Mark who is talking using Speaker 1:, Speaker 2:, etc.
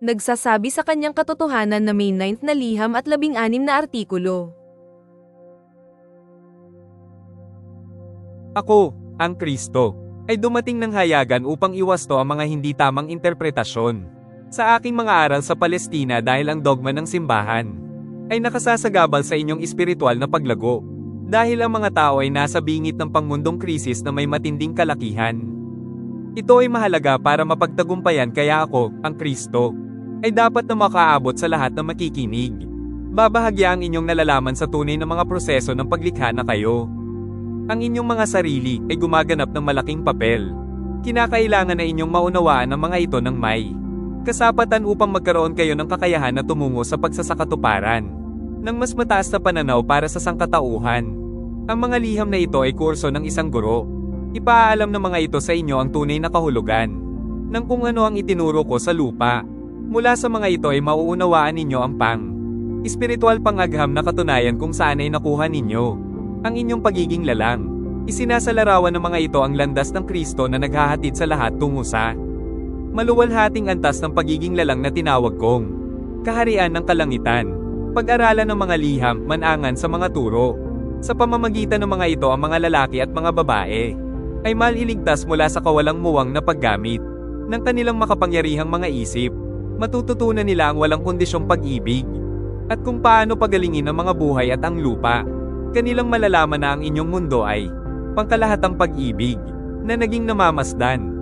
Speaker 1: nagsasabi sa kanyang katotohanan na may 9th na liham at 16 na artikulo.
Speaker 2: Ako, ang Kristo, ay dumating ng hayagan upang iwasto ang mga hindi tamang interpretasyon sa aking mga aral sa Palestina dahil ang dogma ng simbahan ay nakasasagabal sa inyong espiritual na paglago dahil ang mga tao ay nasa bingit ng pangmundong krisis na may matinding kalakihan. Ito ay mahalaga para mapagtagumpayan kaya ako, ang Kristo, ay dapat na makaabot sa lahat ng makikinig. Babahagya ang inyong nalalaman sa tunay na mga proseso ng paglikha na kayo. Ang inyong mga sarili ay gumaganap ng malaking papel. Kinakailangan na inyong maunawaan ang mga ito ng may kasapatan upang magkaroon kayo ng kakayahan na tumungo sa pagsasakatuparan ng mas mataas na pananaw para sa sangkatauhan. Ang mga liham na ito ay kurso ng isang guro. Ipaalam ng mga ito sa inyo ang tunay na kahulugan ng kung ano ang itinuro ko sa lupa. Mula sa mga ito ay mauunawaan ninyo ang espiritual pangagham na katunayan kung saan ay nakuha ninyo ang inyong pagiging lalang. Isinasalarawan ng mga ito ang landas ng Kristo na naghahatid sa lahat tungo sa maluwalhating antas ng pagiging lalang na tinawag kong kaharian ng kalangitan. Pag-aralan ng mga liham, manangan sa mga turo. Sa pamamagitan ng mga ito ang mga lalaki at mga babae ay maliligtas mula sa kawalang muwang na paggamit ng kanilang makapangyarihang mga isip. Matututunan nila ang walang kondisyong pag-ibig at kung paano pagalingin ang mga buhay at ang lupa. Kanilang malalaman na ang inyong mundo ay pangkalahatang pag-ibig na naging namamasdan